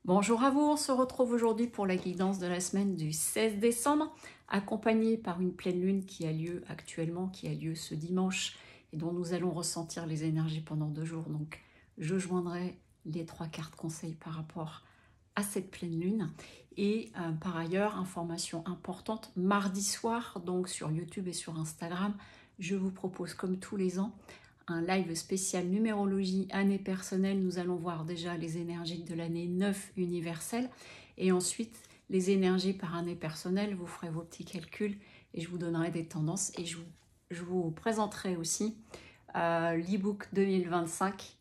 Bonjour à vous, on se retrouve aujourd'hui pour la guidance de la semaine du 16 décembre, accompagnée par une pleine lune qui a lieu actuellement, qui a lieu ce dimanche et dont nous allons ressentir les énergies pendant 2 jours. Donc je joindrai les 3 cartes conseils par rapport à cette pleine lune. Et par ailleurs, information importante, mardi soir, donc sur YouTube et sur Instagram, je vous propose comme tous les ans un live spécial numérologie année personnelle. Nous allons voir déjà les énergies de l'année 9 universelle et ensuite les énergies par année personnelle. Vous ferez vos petits calculs et je vous donnerai des tendances et je vous présenterai aussi l'e-book 2025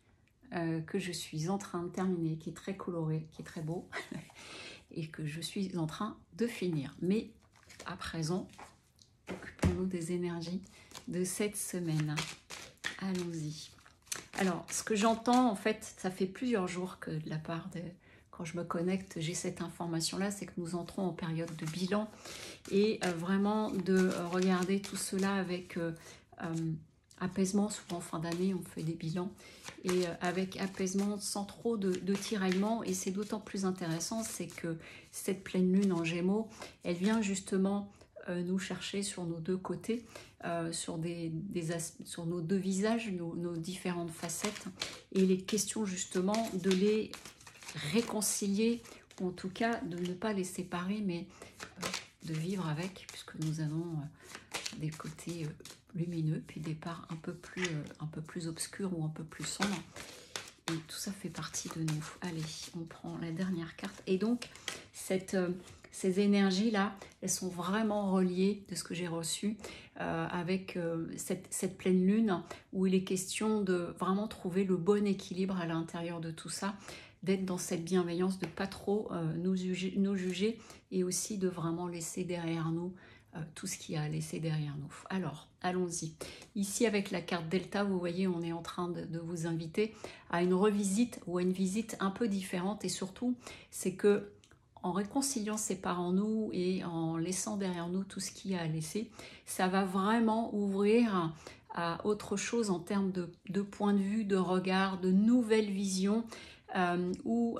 que je suis en train de terminer, qui est très coloré, qui est très beau et que je suis en train de finir. Mais à présent, occupons-nous des énergies de cette semaine. Allons-y. Alors, ce que j'entends, en fait, ça fait plusieurs jours que de la part de... Quand je me connecte, j'ai cette information-là, c'est que nous entrons en période de bilan et vraiment de regarder tout cela avec apaisement. Souvent, en fin d'année, on fait des bilans et avec apaisement, sans trop de tiraillement. Et c'est d'autant plus intéressant, c'est que cette pleine lune en Gémeaux, elle vient justement nous chercher sur nos deux côtés, sur nos deux visages, nos différentes facettes, et il est question justement de les réconcilier, ou en tout cas de ne pas les séparer, mais de vivre avec, puisque nous avons des côtés lumineux, puis des parts un peu plus obscures ou un peu plus sombres. Et tout ça fait partie de nous. Allez, on prend la dernière carte. Et donc, ces énergies-là, elles sont vraiment reliées de ce que j'ai reçu avec cette pleine lune où il est question de vraiment trouver le bon équilibre à l'intérieur de tout ça, d'être dans cette bienveillance, de ne pas trop nous juger et aussi de vraiment laisser derrière nous tout ce qu'il y a à laisser derrière nous. Alors, allons-y. Ici, avec la carte Delta, vous voyez, on est en train de vous inviter à une revisite ou à une visite un peu différente. Et surtout, c'est que en réconciliant ces parts en nous et en laissant derrière nous tout ce qu'il y a à laisser, ça va vraiment ouvrir à autre chose en termes de point de vue, de regard, de nouvelles visions, ou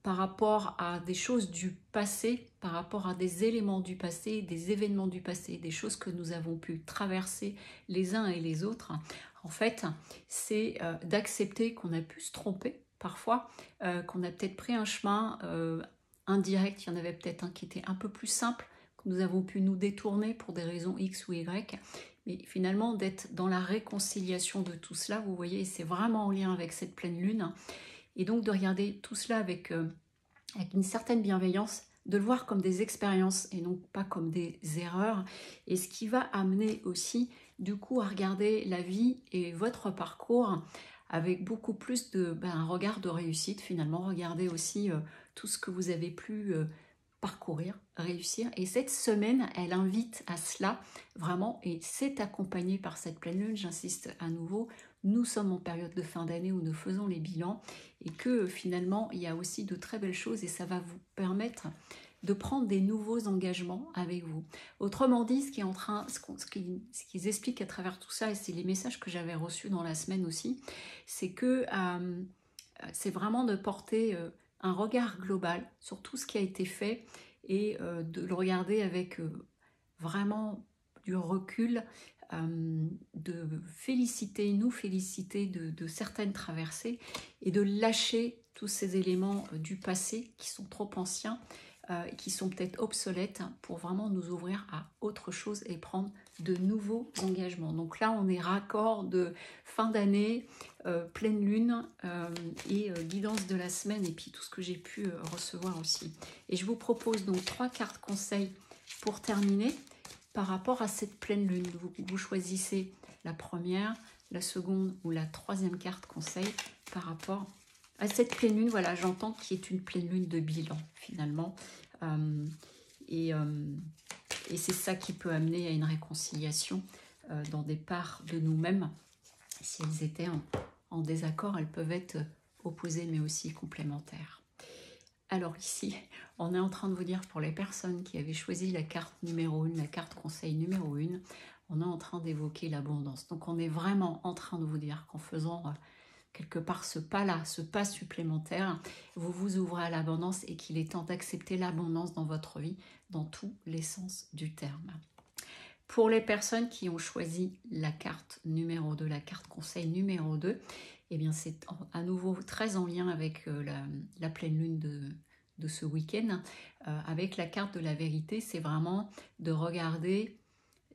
par rapport à des choses du passé, par rapport à des éléments du passé, des événements du passé, des choses que nous avons pu traverser les uns et les autres. En fait, c'est d'accepter qu'on a pu se tromper parfois, qu'on a peut-être pris un chemin indirect, il y en avait peut-être un qui était un peu plus simple, que nous avons pu nous détourner pour des raisons X ou Y, mais finalement d'être dans la réconciliation de tout cela, vous voyez, c'est vraiment en lien avec cette pleine lune, et donc de regarder tout cela avec une certaine bienveillance, de le voir comme des expériences et non pas comme des erreurs, et ce qui va amener aussi du coup à regarder la vie et votre parcours avec beaucoup plus un regard de réussite finalement. Regardez aussi tout ce que vous avez pu parcourir, réussir, et cette semaine elle invite à cela vraiment, et c'est accompagné par cette pleine lune. J'insiste à nouveau, nous sommes en période de fin d'année où nous faisons les bilans et que finalement il y a aussi de très belles choses et ça va vous permettre de prendre des nouveaux engagements avec vous. Autrement dit, ce qu'ils expliquent à travers tout ça, et c'est les messages que j'avais reçus dans la semaine aussi, c'est que c'est vraiment de porter un regard global sur tout ce qui a été fait et de le regarder avec vraiment du recul, de nous féliciter de certaines traversées et de lâcher tous ces éléments du passé qui sont trop anciens, qui sont peut-être obsolètes, pour vraiment nous ouvrir à autre chose et prendre de nouveaux engagements. Donc là, on est raccord de fin d'année, pleine lune et guidance de la semaine, et puis tout ce que j'ai pu recevoir aussi. Et je vous propose donc 3 cartes conseils pour terminer par rapport à cette pleine lune. Vous choisissez la première, la seconde ou la troisième carte conseil par rapport à cette pleine lune. Voilà, j'entends qu'il est une pleine lune de bilan finalement, et c'est ça qui peut amener à une réconciliation dans des parts de nous-mêmes. Si elles étaient en désaccord, elles peuvent être opposées mais aussi complémentaires. Alors ici, on est en train de vous dire, pour les personnes qui avaient choisi la carte numéro 1, la carte conseil numéro 1, on est en train d'évoquer l'abondance. Donc on est vraiment en train de vous dire qu'en faisant quelque part ce pas-là, ce pas supplémentaire, vous vous ouvrez à l'abondance et qu'il est temps d'accepter l'abondance dans votre vie, dans tous les sens du terme. Pour les personnes qui ont choisi la carte numéro 2, la carte conseil numéro 2, eh bien c'est à nouveau très en lien avec la pleine lune de ce week-end. Avec la carte de la vérité, c'est vraiment de regarder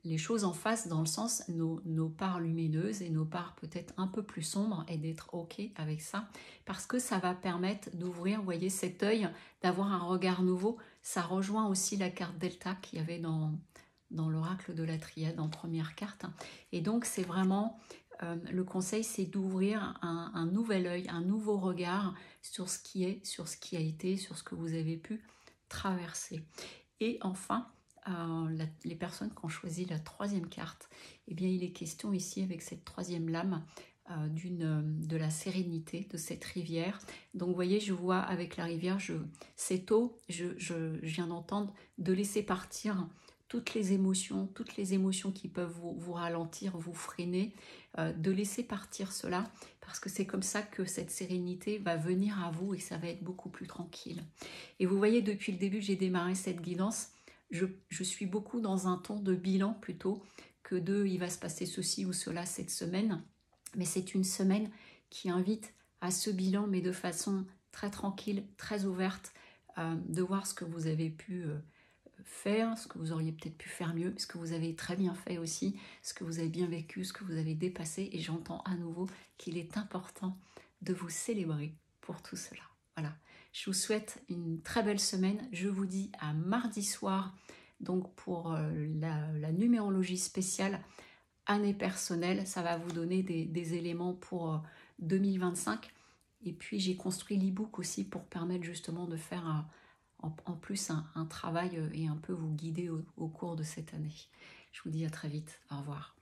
les choses en face, dans le sens nos parts lumineuses et nos parts peut-être un peu plus sombres, et d'être ok avec ça, parce que ça va permettre d'ouvrir, vous voyez, cet œil, d'avoir un regard nouveau. Ça rejoint aussi la carte Delta qu'il y avait dans l'oracle de la triade en première carte. Et donc c'est vraiment, le conseil, c'est d'ouvrir un nouvel œil, un nouveau regard sur ce qui est, sur ce qui a été, sur ce que vous avez pu traverser. Et enfin, les personnes qui ont choisi la troisième carte, eh bien il est question ici avec cette troisième lame de la sérénité de cette rivière. Donc vous voyez, je vois avec la rivière, cette eau, je viens d'entendre, de laisser partir toutes les émotions qui peuvent vous ralentir, vous freiner, de laisser partir cela, parce que c'est comme ça que cette sérénité va venir à vous et ça va être beaucoup plus tranquille. Et vous voyez, depuis le début que j'ai démarré cette guidance, je suis beaucoup dans un ton de bilan plutôt que de il va se passer ceci ou cela cette semaine. Mais c'est une semaine qui invite à ce bilan, mais de façon très tranquille, très ouverte, de voir ce que vous avez pu faire, ce que vous auriez peut-être pu faire mieux, ce que vous avez très bien fait aussi, ce que vous avez bien vécu, ce que vous avez dépassé. Et j'entends à nouveau qu'il est important de vous célébrer pour tout cela. Voilà. Je vous souhaite une très belle semaine. Je vous dis à mardi soir, donc pour la numérologie spéciale année personnelle. Ça va vous donner des éléments pour 2025. Et puis j'ai construit l'e-book aussi pour permettre justement de faire en plus un travail et un peu vous guider au cours de cette année. Je vous dis à très vite. Au revoir.